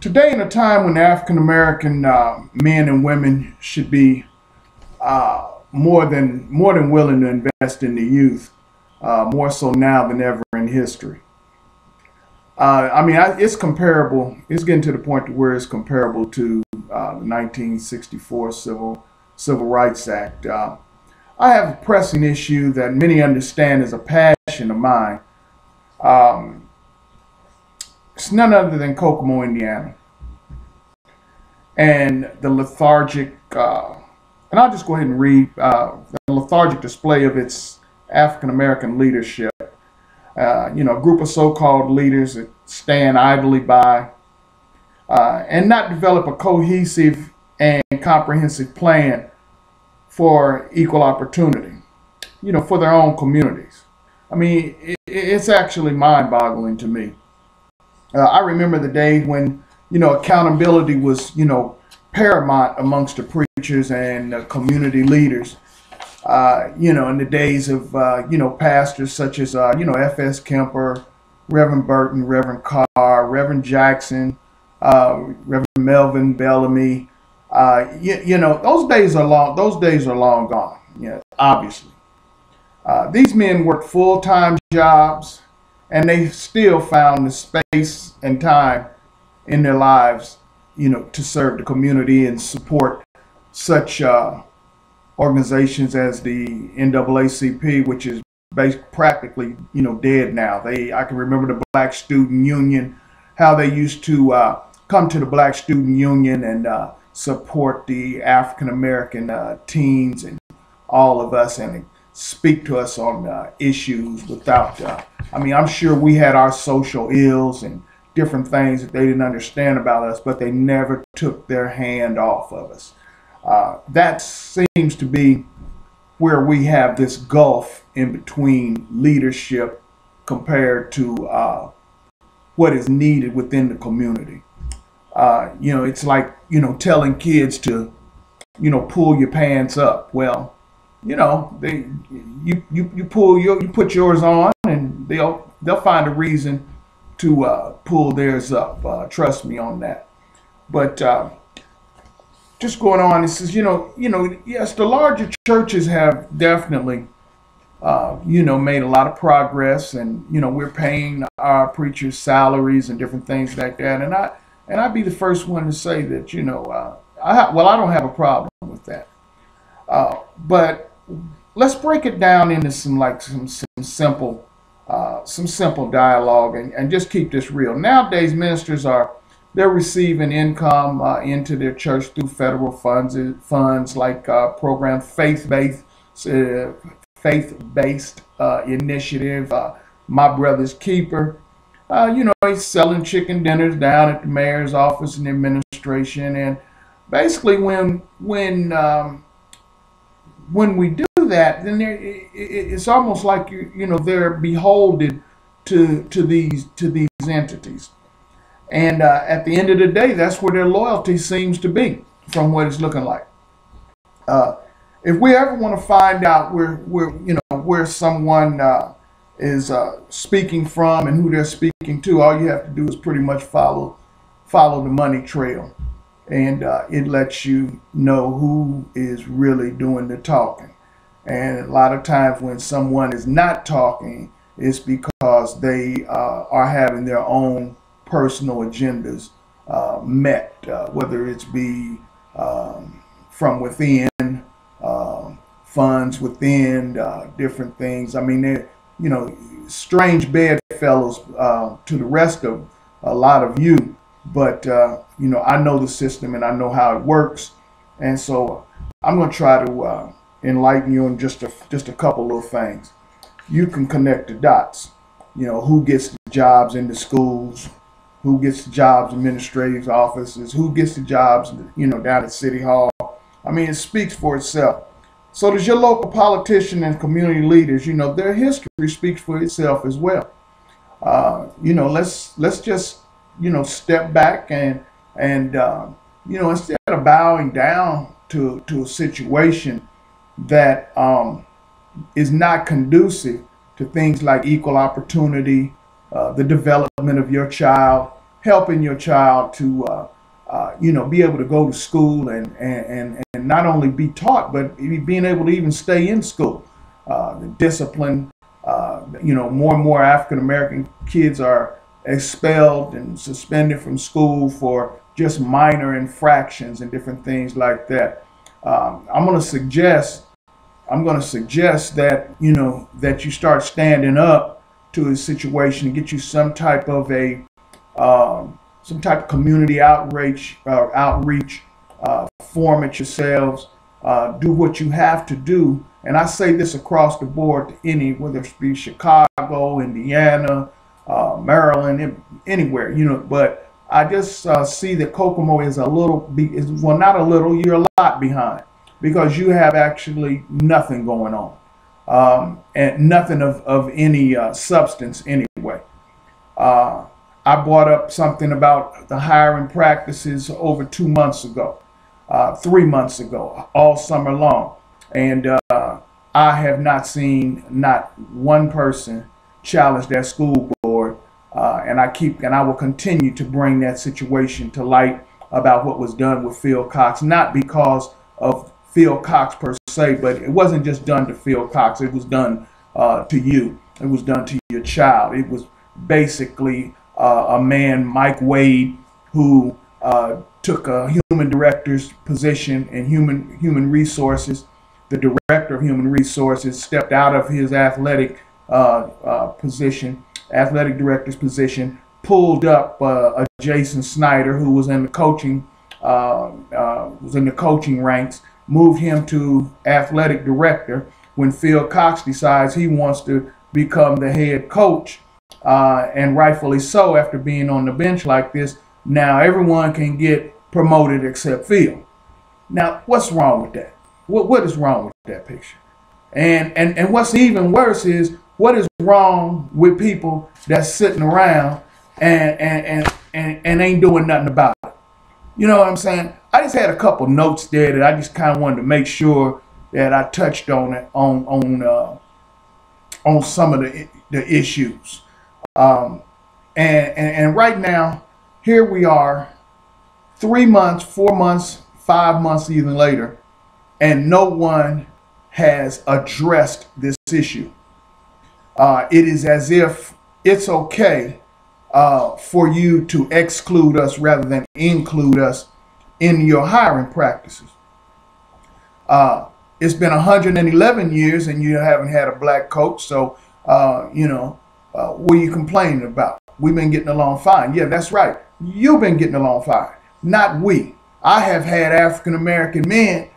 Today, in a time when African American men and women should be more than willing to invest in the youth, more so now than ever in history. It's comparable. It's getting to the point to where it's comparable to the 1964 Civil Rights Act. I have a pressing issue that many understand is a passion of mine. Um, it's none other than Kokomo, Indiana, and the lethargic. And I'll just go ahead and read the lethargic display of its African American leadership. A group of so-called leaders that stand idly by and not develop a cohesive and comprehensive plan for equal opportunity, for their own communities. It's actually mind-boggling to me. I remember the days when, accountability was, paramount amongst the preachers and community leaders. In the days of, pastors such as, F.S. Kemper, Reverend Burton, Reverend Carr, Reverend Jackson, Reverend Melvin Bellamy. Those days are long. Those days are long gone. Obviously, these men worked full-time jobs, and they still found the space and time in their lives, to serve the community and support such organizations as the NAACP, which is practically, dead now. I can remember the Black Student Union, how they used to come to the Black Student Union and support the African American teens and all of us and speak to us on issues without, I'm sure we had our social ills and different things that they didn't understand about us, but they never took their hand off of us. That seems to be where we have this gulf in between leadership compared to what is needed within the community. It's like, telling kids to, pull your pants up. Well, you put yours on and they'll find a reason to pull theirs up. Trust me on that. But just going on, it says, yes, the larger churches have definitely, made a lot of progress, and we're paying our preachers salaries and different things like that. And I'd be the first one to say that, I don't have a problem with that. But let's break it down into some simple dialogue and just keep this real. Nowadays, ministers they're receiving income into their church through federal funds like program faith-based initiative. My Brother's Keeper. He's selling chicken dinners down at the mayor's office and administration. And basically, when we do that, then it's almost like they're beholden to these entities. And at the end of the day, that's where their loyalty seems to be, from what it's looking like. If we ever want to find out where someone is speaking from and who they're speaking to, all you have to do is pretty much follow the money trail, and it lets you know who is really doing the talking. And a lot of times when someone is not talking, it's because they are having their own personal agendas met, whether it's be from within, funds within, different things. They're, strange bedfellows to the rest of a lot of you, but I know the system and I know how it works, and so I'm going to try to enlighten you on just a couple of things. You can connect the dots. Who gets the jobs in the schools, who gets the jobs in administrative offices, who gets the jobs, down at City Hall. It speaks for itself. So does your local politician and community leaders. Their history speaks for itself as well. Let's just, step back and instead of bowing down to a situation that is not conducive to things like equal opportunity, the development of your child, helping your child to be able to go to school and not only be taught, but being able to even stay in school. The discipline, more and more African American kids are expelled and suspended from school for just minor infractions and different things like that. I'm going to suggest that that you start standing up to a situation and get you some type of community outreach form it yourselves. Do what you have to do, and I say this across the board to whether it be Chicago, Indiana, Maryland, anywhere, But I just see that Kokomo is not a little, you're a lot behind, because you have actually nothing going on, and nothing of any substance anyway. I brought up something about the hiring practices over 2 months ago, 3 months ago, all summer long. And I have not seen not one person challenge that school board. And I will continue to bring that situation to light about what was done with Phil Cox, not because of Phil Cox per se, but it wasn't just done to Phil Cox. It was done to you. It was done to your child. It was basically a man, Mike Wade, who took a human director's position in human resources. The director of human resources stepped out of his athletic director's position, pulled up a Jason Snyder, who was in the coaching ranks, moved him to athletic director. When Phil Cox decides he wants to become the head coach, and rightfully so, after being on the bench like this, now everyone can get promoted except Phil. Now, what's wrong with that? What is wrong with that picture? And what's even worse is, what is wrong with people that's sitting around and ain't doing nothing about it? You know what I'm saying? I just had a couple notes there that I just kind of wanted to make sure that I touched on it on some of the issues. And right now, here we are, 3 months, 4 months, 5 months even later, and no one has addressed this issue. It is as if it's okay for you to exclude us rather than include us in your hiring practices. It's been 111 years and you haven't had a black coach, so what are you complaining about? We've been getting along fine. Yeah, that's right. You've been getting along fine, not we. I have had African American men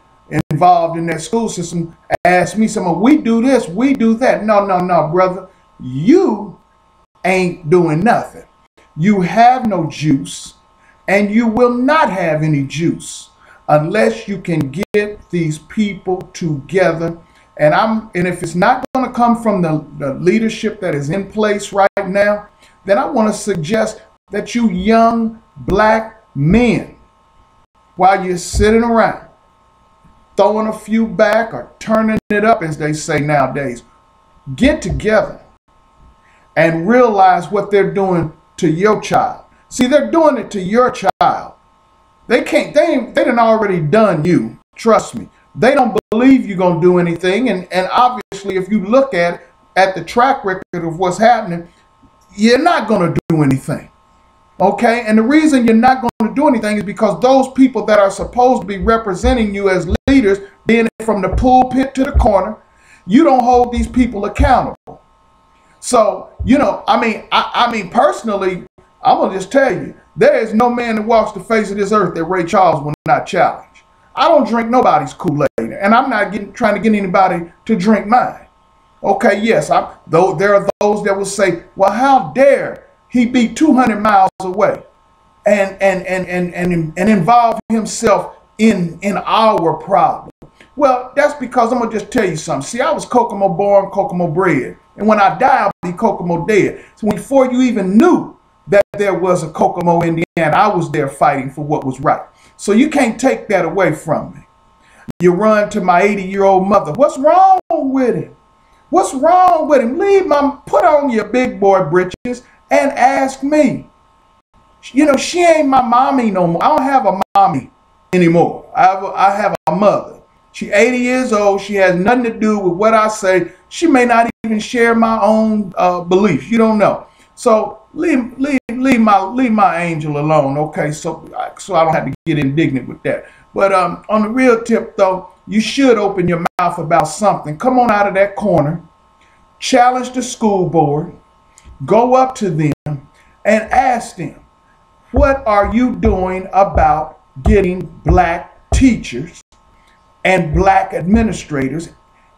involved in that school system ask me we do this, we do that. No, brother. You ain't doing nothing. You have no juice, and you will not have any juice unless you can get these people together. And if it's not going to come from the leadership that is in place right now, then I want to suggest that you young black men, while you're sitting around throwing a few back or turning it up, as they say nowadays, get together and realize what they're doing to your child. See, they're doing it to your child. They done already done you. Trust me. They don't believe you're going to do anything. And obviously, if you look at the track record of what's happening, you're not going to do anything. Okay? And the reason you're not going to do anything is because those people that are supposed to be representing you as leaders, being from the pulpit to the corner, you don't hold these people accountable. So, I mean, personally, I'm going to just tell you, there is no man that walks the face of this earth that Ray Charles will not challenge. I don't drink nobody's Kool-Aid, and I'm not trying to get anybody to drink mine. Okay, yes, though there are those that will say, well, how dare he be 200 miles away and involve himself in our problem? Well, that's because I'm going to just tell you something. See, I was Kokomo born, Kokomo bred. And when I die, I'll be Kokomo dead. So before you even knew that there was a Kokomo, Indiana, I was there fighting for what was right. So you can't take that away from me. You run to my 80-year-old mother. What's wrong with him? What's wrong with him? Put on your big boy britches and ask me. You know, she ain't my mommy no more. I don't have a mommy anymore. I have a mother. She's 80 years old. She has nothing to do with what I say. She may not even share my own beliefs. You don't know. So leave my angel alone, okay? So I don't have to get indignant with that. But on the real tip, though, you should open your mouth about something. Come on out of that corner, challenge the school board, go up to them and ask them, what are you doing about getting black teachers and black administrators?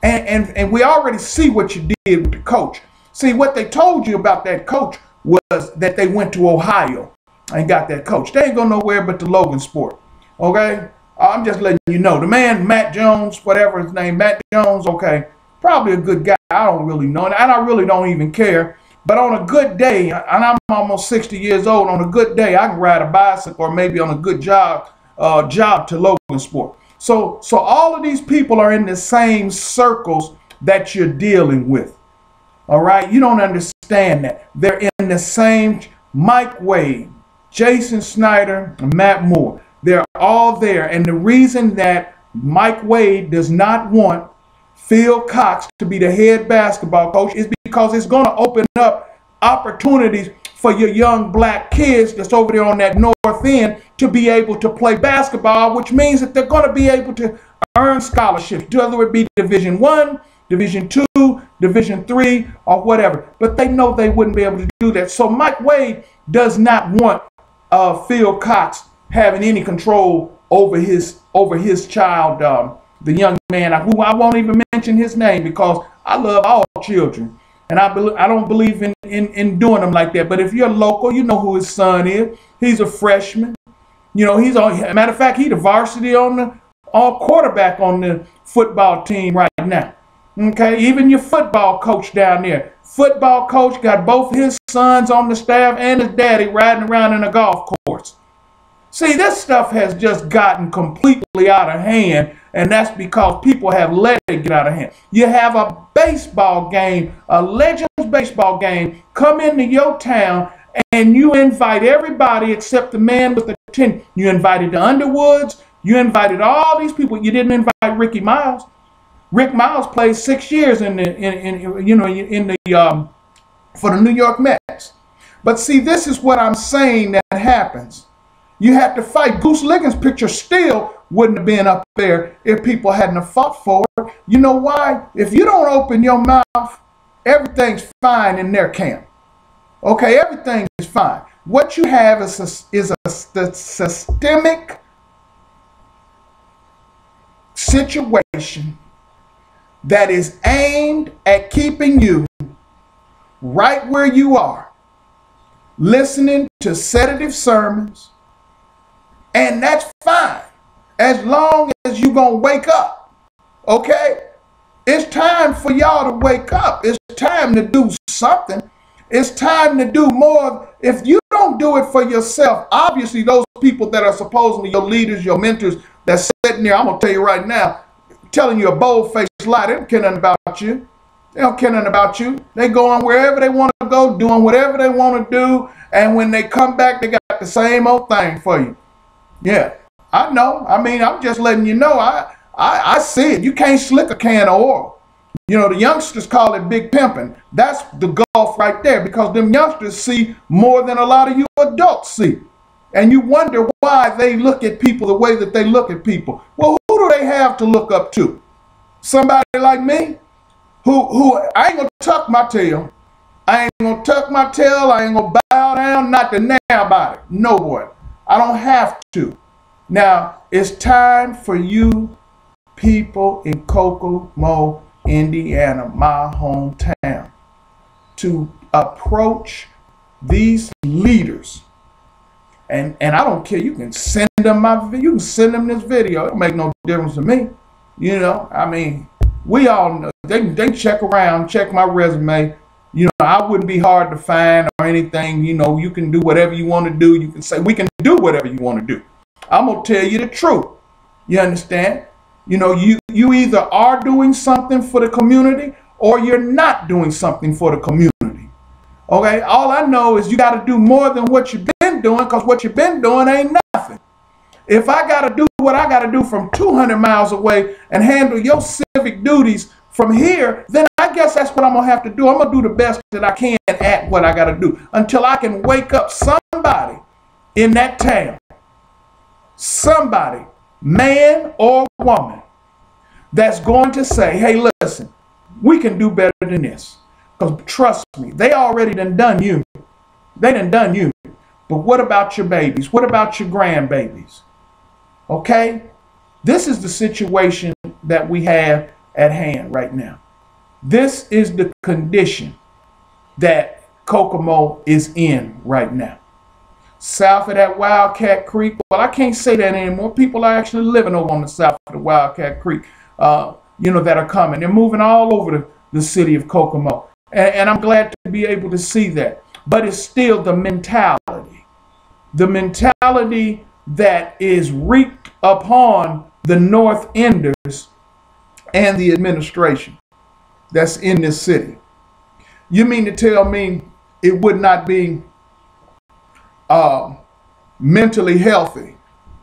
And we already see what you did with the coach. See, what they told you about that coach was that they went to Ohio and got that coach. They ain't going nowhere but the Logan Sport, okay? I'm just letting you know. The man, Matt Jones, whatever his name, Matt Jones, okay, probably a good guy. I don't really know, and I really don't even care. But on a good day, and I'm almost 60 years old, on a good day, I can ride a bicycle, or maybe on a good job to Logan Sport. So all of these people are in the same circles that you're dealing with. All right, you don't understand that. They're in the same, Mike Wade, Jason Snyder, and Matt Moore. They're all there. And the reason that Mike Wade does not want Phil Cox to be the head basketball coach is because it's going to open up opportunities for your young black kids that's over there on that north end to be able to play basketball, which means that they're going to be able to earn scholarships, whether it be Division I, Division II, Division III, or whatever. But they know they wouldn't be able to do that. So Mike Wade does not want Phil Cox having any control over his child, the young man who I won't even mention his name because I love all children. And I don't believe in doing them like that. But if you're local, you know who his son is. He's a freshman. You know, matter of fact, he's the varsity all quarterback on the football team right now. Okay, even your football coach down there. Football coach got both his sons on the staff and his daddy riding around in a golf course. See, this stuff has just gotten completely out of hand, and that's because people have let it get out of hand. You have a baseball game, a Legends baseball game, come into your town, and you invite everybody except the man with the tin. You invited the Underwoods. You invited all these people. You didn't invite Ricky Miles. Rick Miles played 6 years for the New York Mets. But see, this is what I'm saying that happens. You had to fight. Goose Liggins' picture still wouldn't have been up there if people hadn't have fought for it. You know why? If you don't open your mouth, everything's fine in their camp. Okay, everything is fine. What you have is a systemic situation that is aimed at keeping you right where you are, listening to sedative sermons, and that's fine as long as you're going to wake up, okay? It's time for y'all to wake up. It's time to do something. It's time to do more. If you don't do it for yourself, obviously those people that are supposedly your leaders, your mentors, that's sitting there, I'm going to tell you right now, telling you a bold-faced lie. They don't care nothing about you. They don't care nothing about you. They go on wherever they want to go, doing whatever they want to do, and when they come back, they got the same old thing for you. Yeah, I know. I mean, I'm just letting you know. I see it. You can't slick a can of oil. You know, the youngsters call it big pimping. That's the gulf right there because them youngsters see more than a lot of you adults see. And you wonder why they look at people the way that they look at people. Well, who do they have to look up to? Somebody like me? Who I ain't gonna tuck my tail. I ain't gonna tuck my tail. I ain't gonna bow down, not to now about it. No one. I don't have to. Now, it's time for you people in Kokomo, Indiana, my hometown, to approach these leaders. And I don't care. You can send them this video. It'll make no difference to me. You know, I mean, we all know they check around, check my resume. You know, I wouldn't be hard to find or anything. You know, you can do whatever you want to do. You can say we can do whatever you want to do. I'm gonna tell you the truth. You understand? You know, you either are doing something for the community or you're not doing something for the community. Okay, all I know is you got to do more than what you've been doing, because what you've been doing ain't nothing. If I got to do what I got to do from 200 miles away and handle your civic duties from here, then I guess that's what I'm going to have to do. I'm going to do the best that I can at what I got to do until I can wake up somebody in that town, somebody, man or woman, that's going to say, hey, listen, we can do better than this. Because trust me, they already done you. They done you. But what about your babies? What about your grandbabies? Okay? This is the situation that we have at hand right now. This is the condition that Kokomo is in right now. South of that Wildcat Creek, well, I can't say that anymore. People are actually living over on the south of the Wildcat Creek, that are coming. They're moving all over the city of Kokomo. And I'm glad to be able to see that. But it's still the mentality that is wreaked upon the North Enders and the administration that's in this city. You mean to tell me it would not be mentally healthy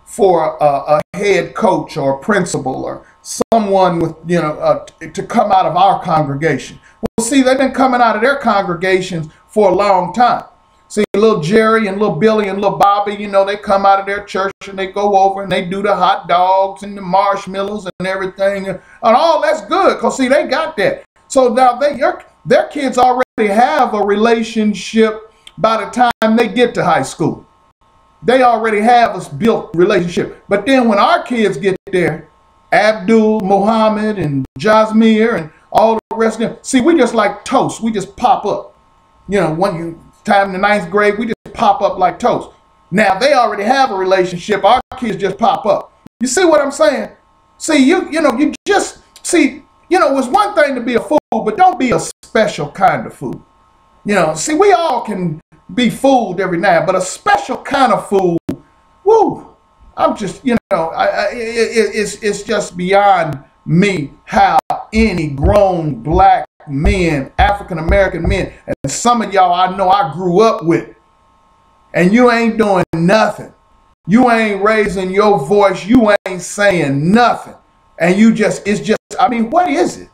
for a head coach or a principal or someone with, to come out of our congregation? Well, see, they've been coming out of their congregations for a long time. See, little Jerry and little Billy and little Bobby, they come out of their church and they go over and they do the hot dogs and the marshmallows and everything. And all that's good, because, see, they got that. So now their kids already have a relationship by the time they get to high school. They already have a built relationship. But then when our kids get there, Abdul, Muhammad, and Jasmir, and all the rest of them, see, we just like toast. We just pop up. Time in the 9th grade, we just pop up like toast. Now, they already have a relationship. Our kids just pop up. You see what I'm saying? See, it's one thing to be a fool, but don't be a special kind of fool. See, we all can be fooled every now, but a special kind of fool, woo, I'm just, it's just beyond me how any grown black men, African-American men, and some of y'all I know I grew up with, and you ain't doing nothing. You ain't raising your voice. You ain't saying nothing. And what is it?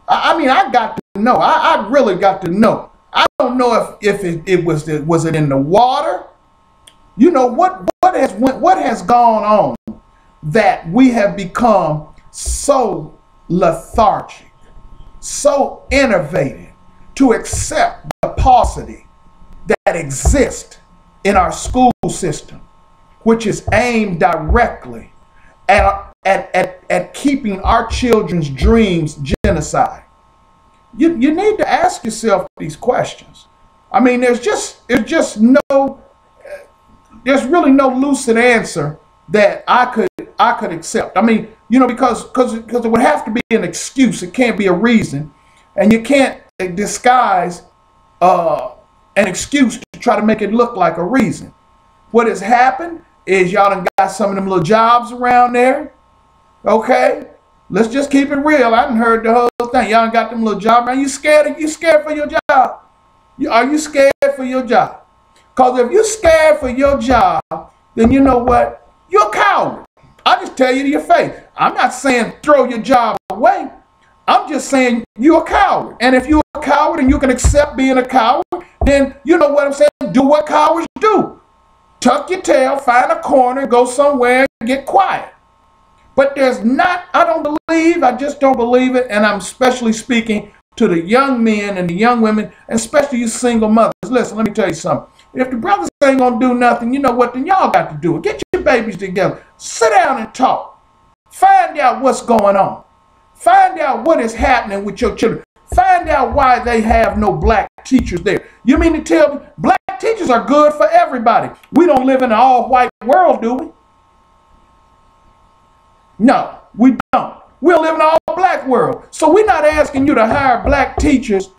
I got to know. I really got to know. I don't know if it was it in the water? What has gone on that we have become so lethargic, so innovative to accept the paucity that exists in our school system, which is aimed directly at keeping our children's dreams genocide. You need to ask yourself these questions. There's really no lucid answer that I could accept. Because it would have to be an excuse. It can't be a reason, and you can't disguise an excuse to try to make it look like a reason. What has happened is y'all done got some of them little jobs around there. Okay, let's just keep it real. I done heard the whole thing. Y'all done got them little jobs around. You scared for your job? Are you scared for your job? Because if you're scared for your job, then you know what? You're a coward. I just tell you to your face. I'm not saying throw your job away. I'm just saying you're a coward. And if you're a coward and you can accept being a coward, then you know what I'm saying? Do what cowards do. Tuck your tail, find a corner, go somewhere and get quiet. But I just don't believe it. And I'm especially speaking to the young men and the young women, and especially you single mothers. Listen, let me tell you something. If the brothers ain't gonna do nothing, you know what, then y'all got to do it. Get your babies together. Sit down and talk. Find out what's going on. Find out what is happening with your children. Find out why they have no black teachers there. You mean to tell me black teachers are good for everybody? We don't live in an all-white world, do we? No, we don't. We live in an all-black world. So we're not asking you to hire black teachers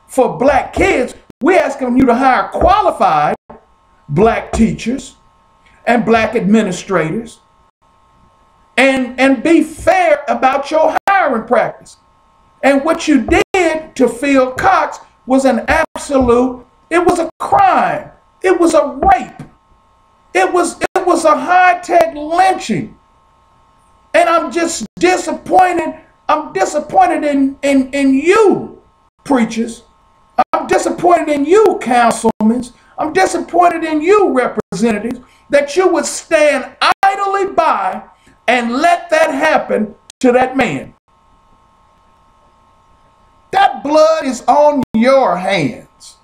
for black kids. We're asking you to hire qualified black teachers and black administrators and be fair about your hiring practice. And what you did to Phil Cox was it was a crime. It was a rape. It was a high-tech lynching. And I'm just disappointed. I'm disappointed in you, preachers. I'm disappointed in you, councilmen. I'm disappointed in you, representatives, that you would stand idly by and let that happen to that man. That blood is on your hands.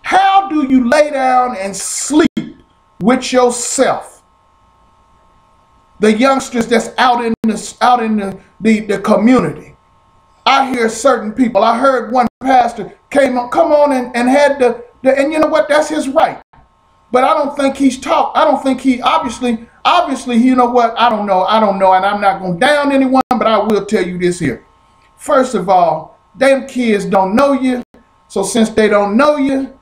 How do you lay down and sleep with yourself? The youngsters that's out in the community. I hear certain people. I heard one pastor come on and had and you know what? That's his right. But I don't think he's taught. I don't think he obviously, you know what? I don't know. And I'm not going to down anyone, but I will tell you this here. First of all, them kids don't know you. So since they don't know you,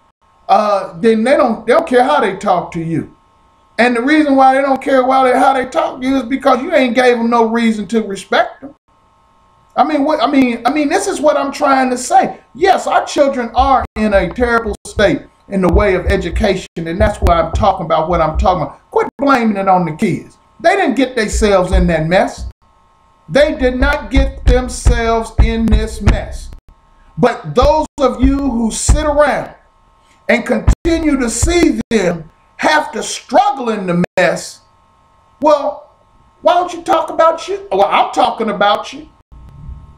then they don't care how they talk to you. And the reason why they don't care how they talk to you is because you ain't gave them no reason to respect them. I mean, this is what I'm trying to say. Yes, our children are in a terrible state in the way of education, and that's why I'm talking about what I'm talking about. Quit blaming it on the kids. They didn't get themselves in that mess. They did not get themselves in this mess. But those of you who sit around and continue to see them have to struggle in the mess, well, why don't you talk about you? Well, I'm talking about you.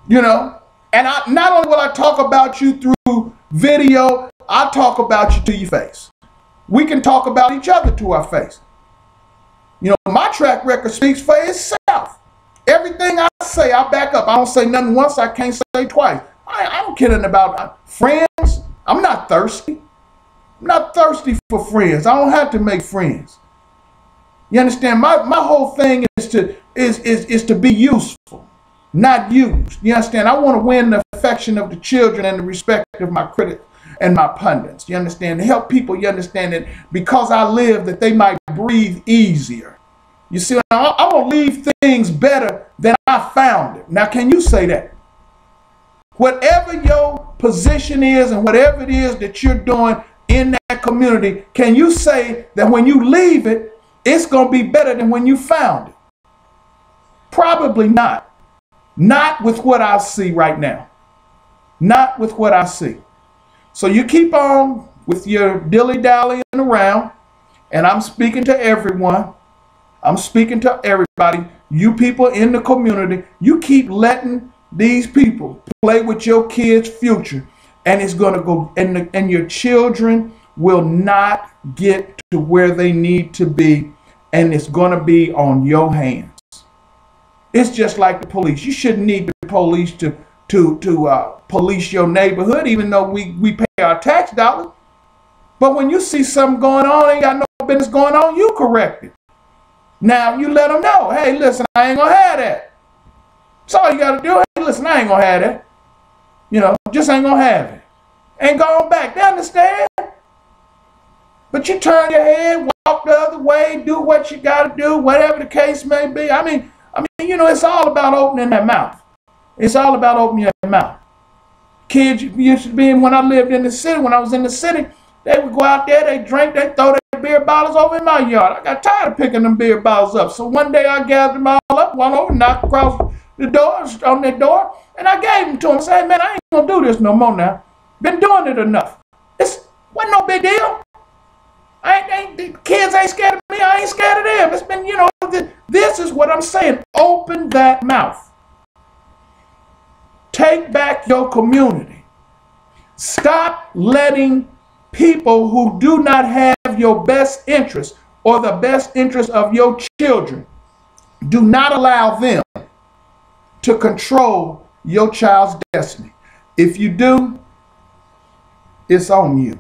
You know, and not only will I talk about you through video, I talk about you to your face. We can talk about each other to our face. You know, my track record speaks for itself. Everything I say, I back up. I don't say nothing once, I can't say twice. I don't care nothing about friends. I'm not thirsty. I'm not thirsty for friends. I don't have to make friends. You understand? My whole thing is to be useful, not used. You understand? I want to win the affection of the children and the respect of my critics and my pundits. You understand? To help people, you understand that because I live, that they might breathe easier. You see, I'm going to leave things better than I found it. Now, can you say that? Whatever your position is and whatever it is that you're doing in that community, can you say that when you leave it, it's going to be better than when you found it? Probably not. Not with what I see right now. Not with what I see. So you keep on with your dilly-dallying around, and I'm speaking to everyone. I'm speaking to everybody. You people in the community, you keep letting these people play with your kids' future, and it's going to go, and your children will not get to where they need to be, and it's going to be on your hands. It's just like the police. You shouldn't need the police to police your neighborhood, even though we pay our tax dollars. But when you see something going on, ain't got no business going on, you correct it. Now you let them know, hey, listen, I ain't gonna have that. That's all you gotta do. Hey, listen, I ain't gonna have that. You know, just ain't gonna have it. Ain't going back. They understand. But you turn your head, walk the other way, do what you gotta do, whatever the case may be. I mean, you know, it's all about opening that mouth. It's all about opening your mouth. Kids used to be, when I lived in the city, when I was in the city, they would go out there, they drink, they throw their beer bottles over in my yard. I got tired of picking them beer bottles up. So one day I gathered them all up, one over, knocked across the door, on their door, and I gave them to them. I said, hey, man, I ain't gonna do this no more now. Been doing it enough. It wasn't no big deal. The kids ain't scared of me, I ain't scared of them. It's been, you know, this is what I'm saying. Open that mouth. Take back your community. Stop letting people who do not have your best interest or the best interest of your children, do not allow them to control your child's destiny. If you do, it's on you.